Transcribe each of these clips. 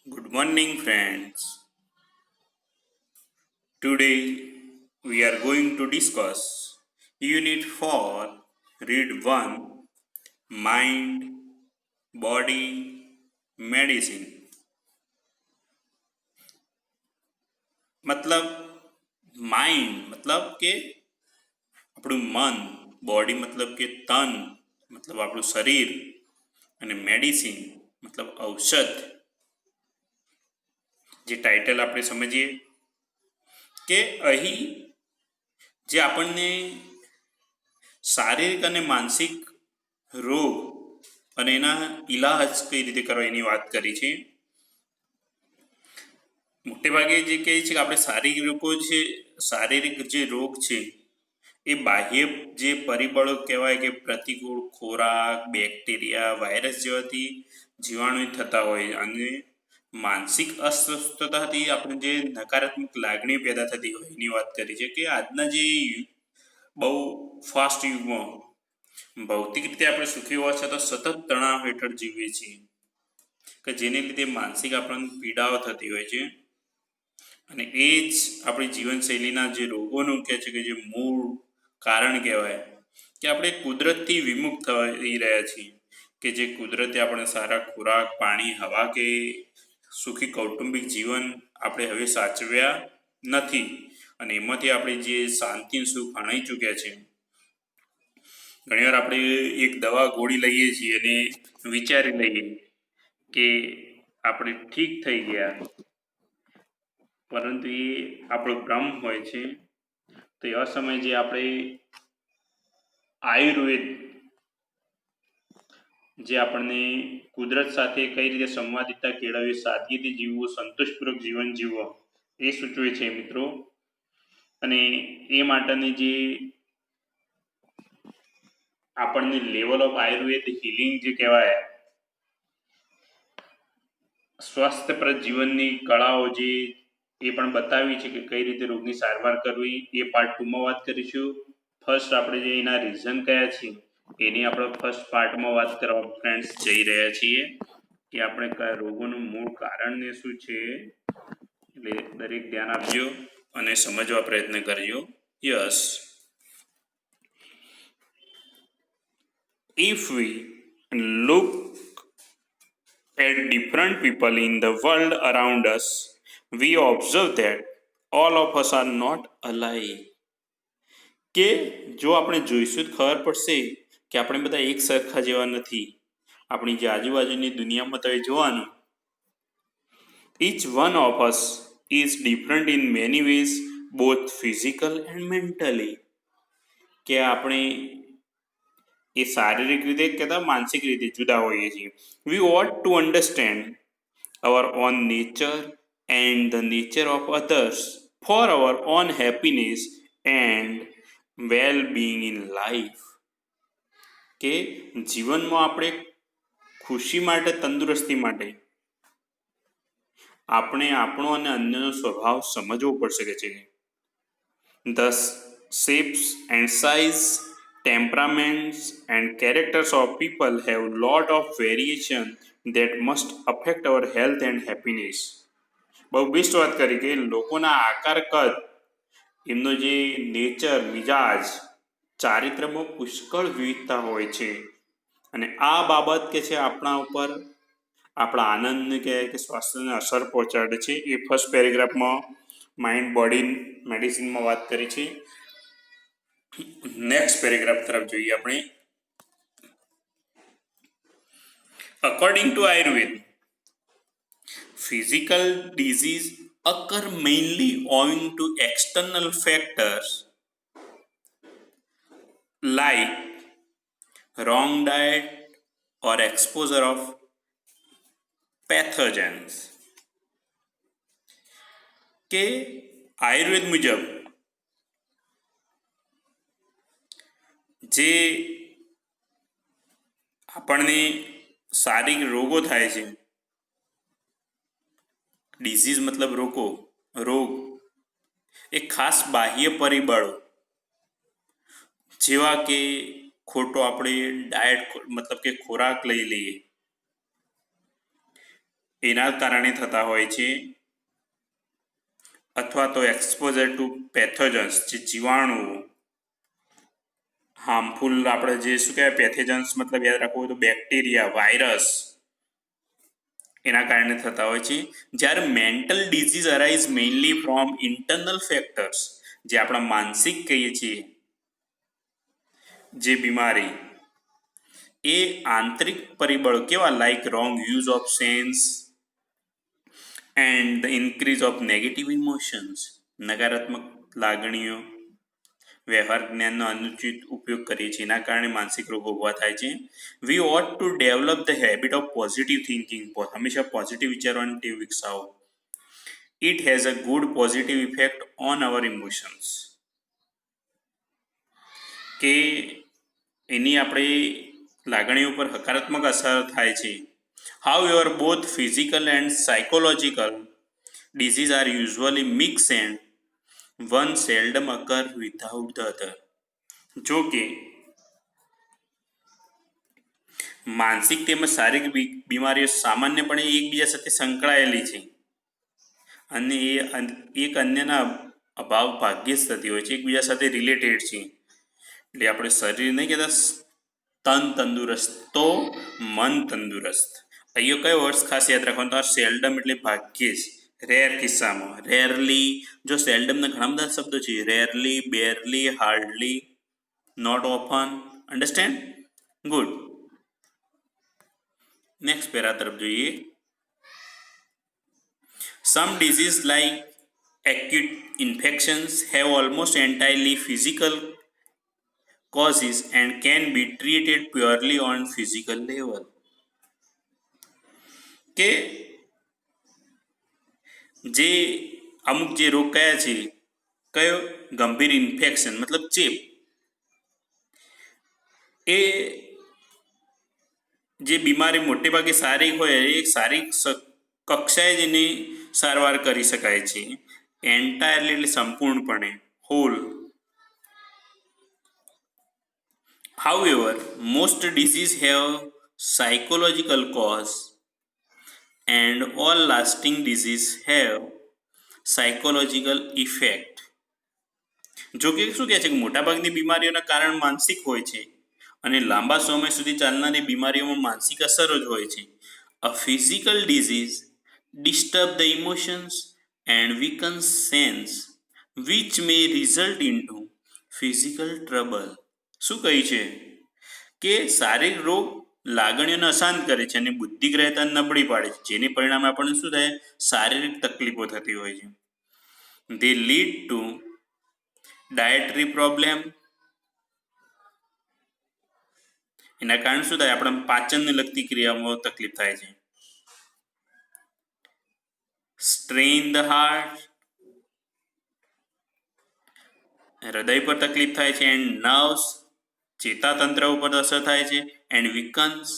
Good morning, friends. Today we are going to discuss Unit 4, Read 1, Mind, Body, Medicine. मतलब mind મતલબ કે આપણું મન, બોડી મતલબ કે તન, મતલબ આપણું શરીર અને મેડિસિન મતલબ ઔષધ. જે ટાઇટલ આપણે સમજીએ કે અહીં જે આપણને શારીરિક અને માનસિક રોગ અને એના ઈલાજ કઈ રીતે કરવા એની વાત કરી છે. મોટે ભાગે જે કહે છે કે આપણે શારીરિક જે રોગ છે એ બાહ્ય જે પરિબળો કહેવાય કે પ્રતિકૂળ ખોરાક, બેક્ટેરિયા, વાયરસ જેવાથી જીવાણુ થતા હોય અને માનસિક અસ્વસ્થતાથી આપણે જે નકારાત્મક લાગણી પેદા થતી હોય એની વાત કરી છે કે આજના જે બહુ ફાસ્ટ યુગમાં ભૌતિક રીતે આપણે સુખી હોવા છતાં સતત તણાવ હેઠળ જીવીએ છીએ કે જેને લીધે માનસિક આપણને પીડાઓ થતી હોય છે અને એ જ આપણી જીવનશૈલીના જે રોગોનું કહે છે કે જે મૂળ કારણ કહેવાય કે આપણે કુદરતથી વિમુખ થઈ રહ્યા છીએ કે જે કુદરતે આપણે સારા ખોરાક, પાણી, હવા કે સુખી કૌટુંબિક જીવન આપણે હવે સાચવ્યા નથી અને એમાંથી આપણે જે શાંતિ સુખ હણાઈ ચૂક્યા છે. ઘણીવાર આપણે એક દવા ગોળી લઈએ છીએ અને વિચારી લઈએ કે આપણે ઠીક થઈ ગયા, પરંતુ એ આપણો ભ્રમ હોય છે. તો એવા સમયે જે આપણે આયુર્વેદ જે આપણને કુદરત સાથે કઈ રીતે સંવાદિતા કેળવવી, સાદગીથી જીવવું, સંતોષપૂર્વક જીવન જીવવું એ સૂચવે છે મિત્રો. અને એ માટેની જે આપણને લેવલ ઓફ આયુર્વેદ હિલિંગ જે કહેવાય, સ્વાસ્થ્યપ્રદ જીવનની કળાઓ જે એ પણ બતાવી છે કે કઈ રીતે રોગની સારવાર કરવી, એ પાર્ટ 2માં વાત કરીશું. ફર્સ્ટ આપણે જે એના રીઝન કયા છે એની આપણે ફર્સ્ટ પાર્ટમાં વાત કરવા ફ્રેન્ડ્સ જઈ રહ્યા છીએ કે આપણે કયા રોગોનું મૂળ કારણ ને શું છે. એટલે દરેક ધ્યાન આપજો અને સમજવા પ્રયત્ન કરજો. Yes, if we look at different people in the world around us, we observe that all of us are not alike. કે જો આપણે જોઈશું તો ખબર પડશે કે આપણે બધા એક સરખા જેવા નથી. આપણી જે આજુબાજુની દુનિયામાં તમે જોવાનું, each one of us is different in many ways, both physical and mentally. કે આપણે એ શારીરિક રીતે કહેતા માનસિક રીતે જુદા હોઈએ છીએ. We ought to understand our own nature and the nature of others for our own happiness and well-being in life. કે જીવનમાં આપણે ખુશી માટે, તંદુરસ્તી માટે આપણે આપણો અને અન્યનો સ્વભાવ સમજવો પડશે કે છે. The shapes and size, temperaments and characters of people have lot of variation that must affect our health and happiness. બહુ બેસ્ટ વાત કરી કે લોકોના આકાર, કદ, એમનો જે નેચર, મિજાજ, ચારિત્ર્યમાં પુષ્કળ વિવિધતા હોય છે અને આ બાબત કે છે આપણા ઉપર આપણા આનંદને કહેવાય કે સ્વાસ્થ્યને અસર પહોંચાડે છે. એ ફર્સ્ટ પેરેગ્રાફમાં માઇન્ડ, બોડી, મેડિસિનમાં વાત કરી છે. નેક્સ્ટ પેરેગ્રાફ તરફ જોઈએ આપણે. According to Ayurveda, physical disease occur mainly owing to external factors like wrong diet or exposure of pathogens. કે આયુર્વેદ મુજબ જે આપણને શારીરિક રોગો થાય છે, ડિઝીઝ મતલબ રોગ, એ ખાસ બાહ્ય પરિબળો જેવા કે ખોટો આપણે ડાયટ મતલબ કે ખોરાક લઈ લઈએ, એના કારણે થતા હોય છે, અથવા તો એક્સપોઝર ટુ પેથોજન્સ, જે જીવાણુઓ હાર્મફુલ, આપણે જે શું કહેવાય પેથોજન્સ મતલબ યાદ રાખવું તો બેક્ટેરિયા, વાયરસ, એના કારણે થતા હોય છે. જ્યારે mental disease arise mainly from internal factors, જે આપણા માનસિક કહીએ છીએ જે બીમારી, એ આંતરિક પરિબળો કેવા, like wrong use of sense and the increase of negative emotions, નકારાત્મક લાગણીઓ, વ્યવહાર જ્ઞાનનો અનુચિત ઉપયોગ કરીએ છીએ, એના કારણે માનસિક રોગો ઊભા થાય છે. We ought to develop the habit of positive thinking, હંમેશા પોઝિટિવ વિચારવાની ટેવ વિકસાવો. It has a good positive effect on our emotions, કે એની આપણી લાગણીઓ પર હકારાત્મક અસર થાય છે. However, both physical and psychological disease are usually mixed and one seldom occur without the other. જો કે માનસિક તેમજ શારીરિક બીમારીઓ સામાન્યપણે એકબીજા સાથે સંકળાયેલી છે અને એ એક અન્યના અભાવ ભાગ્યે જ થતી હોય છે, એકબીજા સાથે રિલેટેડ છે. એટલે આપણે શરીર નહીં કહેતા તન તંદુરસ્ત તો મન તંદુરસ્ત. અહીંયા કયો વર્ષ ખાસ યાદ રાખવાનો, તો સેલ્ડમ એટલે ભાગ્યે જ, રેર કિસ્સામાં, રેરલી. જો સેલ્ડમના ઘણા બધા શબ્દો છે, rarely, barely, hardly, not often. Understand? Good. Next para તરફ જોઈએ. Some disease like acute infections have almost entirely physical causes and can be treated purely on physical level. કે જે અમુક જે રોગ કયા છે, કયો, ગંભીર ઇન્ફેક્શન મતલબ ચેપ, એ જે બીમારી મોટે ભાગે શારીરિક હોય એ શારીરિક કક્ષાએ જ એની સારવાર કરી શકાય છે, એન્ટાયરલી એટલે સંપૂર્ણપણે, hall. However, most diseases have psychological cause and all lasting diseases have psychological effect. જો કે શું કહે છે કે મોટાભાગની બીમારીઓના કારણ માનસિક હોય છે અને લાંબા સમય સુધી ચાલનારી બીમારીઓમાં માનસિક અસરો જ હોય છે. A physical disease disturb the emotions and weaken sense which may result into physical trouble. શું કહે છે કે શારીરિક રોગ લાગણીઓને અશાંત કરે છે અને બુદ્ધિગ્રહતા નબળી પાડે છે, જેને પરિણામે આપણને શું થાય, શારીરિક તકલીફો થતી હોય છે. They lead to dietary problem. એના કારણે શું થાય, આપણે પાચનને લગતી ક્રિયામાં તકલીફ થાય છે. Strain the heart, હૃદય પર તકલીફ થાય છે. એન્ડ નર્વ્સ, ચેતાતંત્ર ઉપર અસર થાય છે. એન્ડ વીકન્સ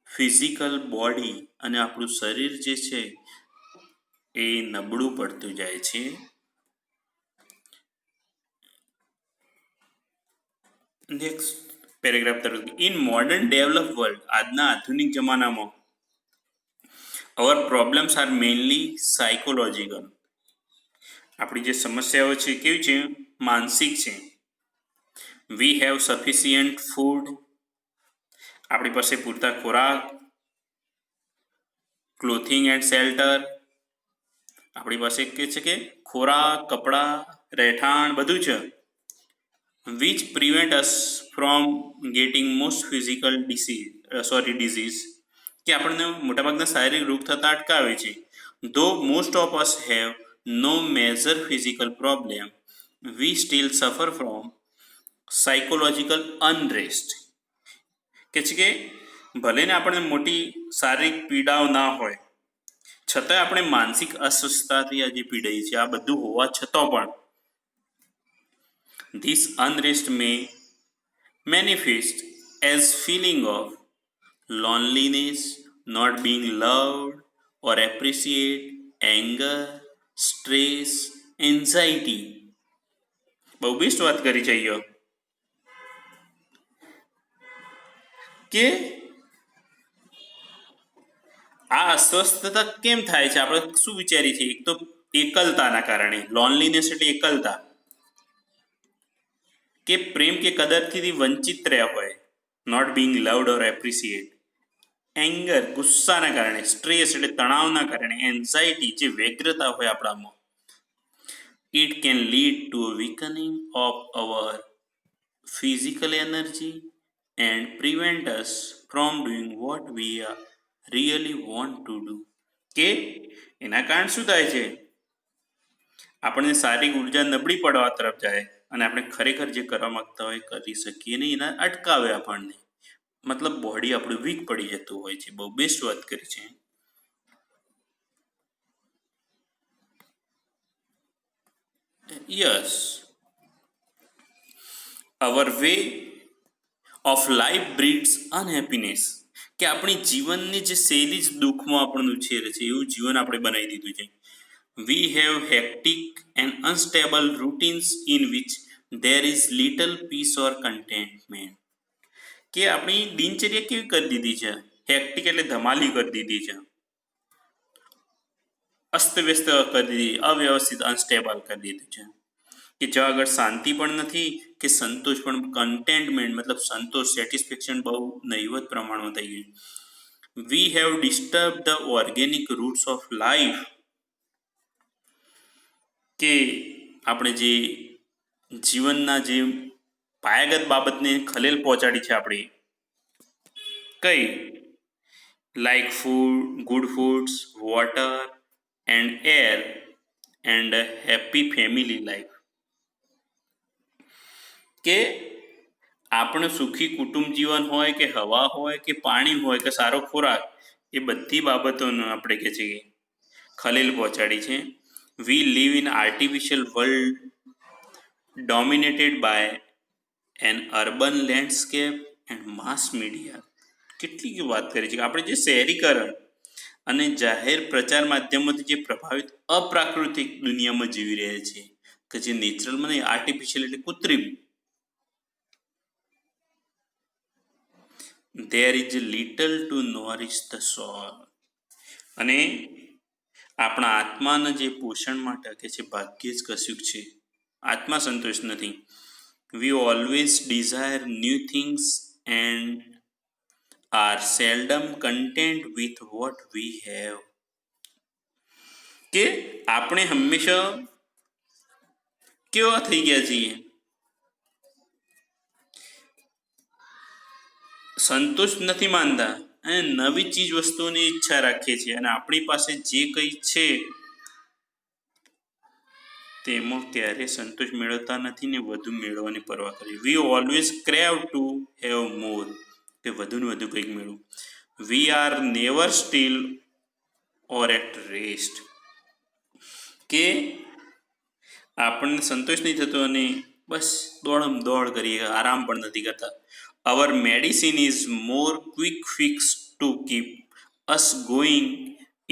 ફિઝિકલ બોડી, અને આપણું શરીર જે છે એ નબળું પડતું જાય છે. નેક્સ્ટ પેરેગ્રાફ તરફ. ઇન મોડર્ન ડેવલપ વર્લ્ડ, આજના આધુનિક જમાનામાં અવર પ્રોબ્લેમ્સ આર મેઇનલી સાયકોલોજીકલ. આપણી જે સમસ્યાઓ છે કેવી છે, માનસિક છે. વી હેવ સફિશિયન્ટ ફૂડ, આપણી પાસે પૂરતા ખોરાક, ક્લોથિંગ એન્ડ શેલ્ટર, આપણી પાસે કે છે કે ખોરાક, કપડાં, રહેઠાણ બધું છે. Which prevent us from getting most physical disease, કે આપણને મોટાભાગના શારીરિક રોગ થતા અટકાવે છે. Though most of us have no major physical problem, we still suffer from psychological unrest. કે છે કે ભલે ને આપણને મોટી શારીરિક પીડાઓ ના હોય, છતાં આપણે માનસિક અસ્વસ્થતાથી આજે પીડાઈએ છીએ. આ બધું હોવા છતાં પણ this unrest may manifest as feeling of loneliness, not being loved or appreciated, anger, stress, anxiety. બહુ બેસ્ટ વાત કરી છે અહીંયા કે આ અસ્વસ્થતા કેમ થાય છે? આપણે શું વિચારીએ છીએ? એક તો એકલતાના કારણે, લોનલીનેસ એટલે એકલતા, કે પ્રેમ કે કદરથી વંચિત રહ્યા હોય, not being loved or appreciate. Anger, ગુસ્સાના કારણે, સ્ટ્રેસ એટલે તણાવના કારણે, એન્ઝાયટી જે વ્યગ્રતા હોય આપણામાં. It can lead to a weakening of our physical energy and prevent us from doing what we really want to do. કે એના કારણ શું થાય છે? આપણને શારીરિક ઉર્જા નબળી પડવા તરફ જાય અને આપણે ખરેખર જે કરવા માંગતા હોય કરી શકીએ નહીં, એના અટકાવે આપણને. મતલબ બોડી આપણું વીક પડી જતું હોય છે. બહુ બેસ્ટ વાત કરી છે. Yes, our way of life breeds unhappiness, કે આપણી જીવનની જે શૈલી જ દુઃખમાં આપણને ઉછેરે છે, એવું જીવન આપણે બનાવી દીધું છે. We have hectic and unstable routines in which there is little peace or contentment. કે આપણી દિનચર્યા કેવી કરી દીધી છે? હેક્ટિક એટલે ધમાલી કરી દીધી છે, અસ્તવ્યસ્ત કરી દીધી, અવ્યવસ્થિત, અનસ્ટેબલ કરી દીધું છે, કે જ્યાં આગળ શાંતિ પણ નથી કે સંતોષ પણ. કન્ટેન્ટમેન્ટ મતલબ સંતોષ, સેટિસ્ફેક્શન બહુ નહીવત પ્રમાણમાં થઈ ગયું. We have disturb the organic roots of life, કે આપણે જે જીવનના જે પાયાગત બાબતને ખલેલ પહોંચાડી છે આપણી. કઈ? Like food, good foods, water and air and happy family life. કે આપણું સુખી કુટુંબ જીવન હોય કે હવા હોય કે પાણી હોય કે સારો ખોરાક, એ બધી બાબતોનો આપણે કે છે ખલેલ પહોંચાડી છે. We live in artificial world dominated by an urban landscape and mass media. કેટલી વાત કરી છે કે આપણે જે શહેરીકરણ અને જાહેર પ્રચાર માધ્યમોથી જે પ્રભાવિત અપ્રાકૃતિક દુનિયામાં જીવી રહ્યા છે, કે જે નેચરલમાં નહીં, આર્ટિફિશિયલ એટલે કૃત્રિમ. there is little to nourish the soul. અને આપણા આત્માના જે પોષણ માટે કે છે ભાગ્યે જ કશુંક છે. આત્મા સંતોષ નથી. We always desire new things and are seldom content with what we have. કે આપણે હંમેશા કેવા થઈ ગયા છીએ? સંતોષ નથી માનતા અને નવી ચીજ વસ્તુઓની ઈચ્છા રાખીએ છીએ, અને આપણી પાસે જે કંઈ છે તેમાં ક્યારેય સંતોષ મેળવતા નથી ને વધુ મેળવવાની પરવા કરી. We always crave to have more, કે વધુ ને વધુ કંઈક મેળવું. We are never still or at rest, કે આપણને સંતોષ નહીં થતો અને બસ દોડમ દોડ કરીએ, આરામ પણ નથી કરતા. Our medicine is more quick fix to keep us going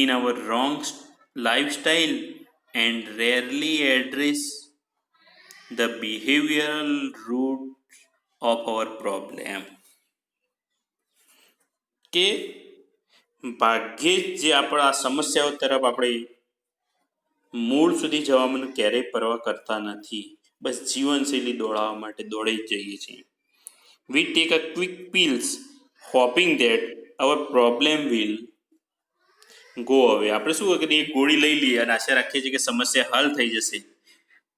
in our wrong lifestyle and rarely address the behavioural root of our problem. કે ભાગ્યે જ જે આપણા સમસ્યાઓ તરફ આપણે મૂળ સુધી જવામાં ક્યારેય પરવા કરતા નથી. બસ જીવનશૈલી દોડાવવા માટે દોડી જ જઈએ છીએ. We take a quick pills hoping that our problem will go away. આપણે શું કરીએ? ગોળી લઈ લઈએ અને આશા રાખીએ છીએ કે સમસ્યા હલ થઈ જશે.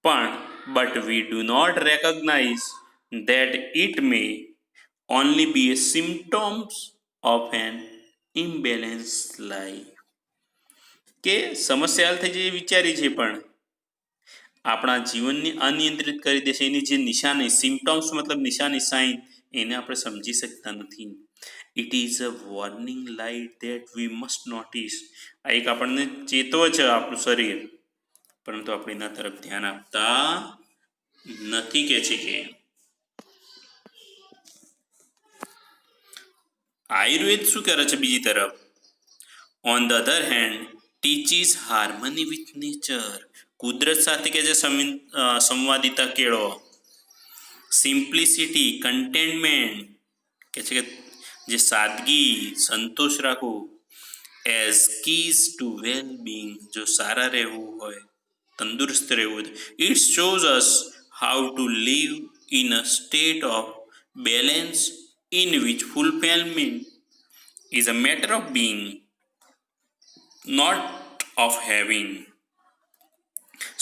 પણ but we do not recognize that it may only be a symptoms of an imbalance life. કે સમસ્યા હલ થઈ જાય વિચારી છે, પણ આપણા જીવનને અનિયંત્રિત કરી દેશે. એની જે નિશાની, સિમ્ટમ્સ મતલબ નિશાની, સાઇન, એને આપણે સમજી શકતા નથી. It is a warning light that we must notice. આ એક આપણને ચેતવે છે આપણું શરીર, પરંતુ આપણે એના તરફ ધ્યાન આપતા નથી. કે છે કે આયુર્વેદ શું કરે છે બીજી તરફ? On the other hand teaches harmony with nature. કુદરત સાથે કે જે સંવાદિતા કેળવો, સિમ્પ્લિસિટી, કન્ટેન્ટમેન્ટ, કે છે કે જે સાદગી, સંતોષ રાખવું, as keys to well being. જો સારા રહેવું હોય, તંદુરસ્ત રહેવું હોય, it shows us how to live in a state of balance in which fulfilment is a matter of being, not of having.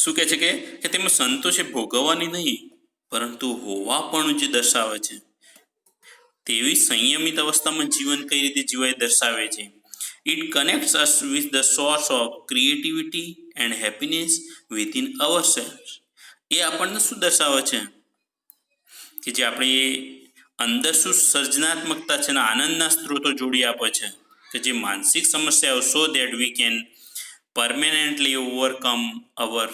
શું કહે છે કે તેમાં સંતોષ એ ભોગવવાની નહીં, પરંતુ હોવાપણું જે દર્શાવે છે, તેવી સંયમિત અવસ્થામાં જીવન કઈ રીતે જીવાય દર્શાવે છે. It connects us with the source of creativity and happiness within our self. એ આપણને શું દર્શાવે છે કે જે આપણી અંદર શું સર્જનાત્મકતા છે અને આનંદના સ્ત્રોતો જોડી આપે છે, કે જે માનસિક સમસ્યાઓ so that we can permanently overcome our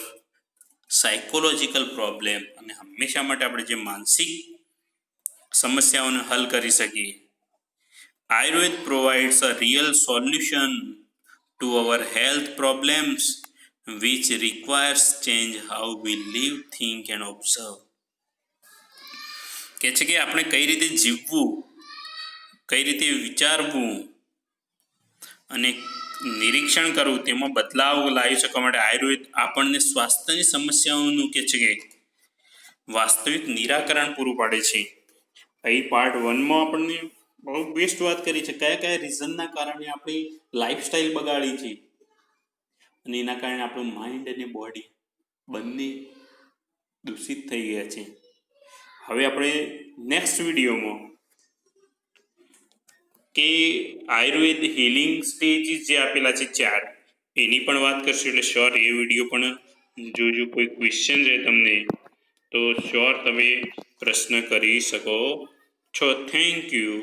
psychological problem, અને હંમેશા માટે આપણે જે માનસિક સમસ્યાઓને હલ કરી શકીએ. Ayurveda provides a real solution to our health problems which requires change how we live, think and observe. કહે છે કે આપણે કઈ રીતે જીવવું, કઈ રીતે વિચારવું અને નિરીક્ષણ કરવું, તેમાં બદલાવ લાવી શકવા માટે આયુર્વેદ આપણને સ્વાસ્થ્યની સમસ્યાઓનું કે છે કે વાસ્તવિક નિરાકરણ પૂરું પાડે છે. અહીં પાર્ટ 1માં આપણને બહુ બેસ્ટ વાત કરી છે, કયા કયા રીઝનના કારણે આપણી લાઈફસ્ટાઈલ બગાડી છે અને એના કારણે આપણું માઇન્ડ અને બોડી બંને દૂષિત થઈ ગયા છે. હવે આપણે નેક્સ્ટ વિડીયોમાં કે આયુર્વેદ હિલિંગ સ્ટેજીસ જે આપેલા છે 4, એની પણ વાત કરશું. એટલે શ્યોર એ વિડીયો પણ જોજો. કોઈ ક્વેશ્ચન છે તમને તો શ્યોર તમે પ્રશ્ન કરી શકો છો. Thank you.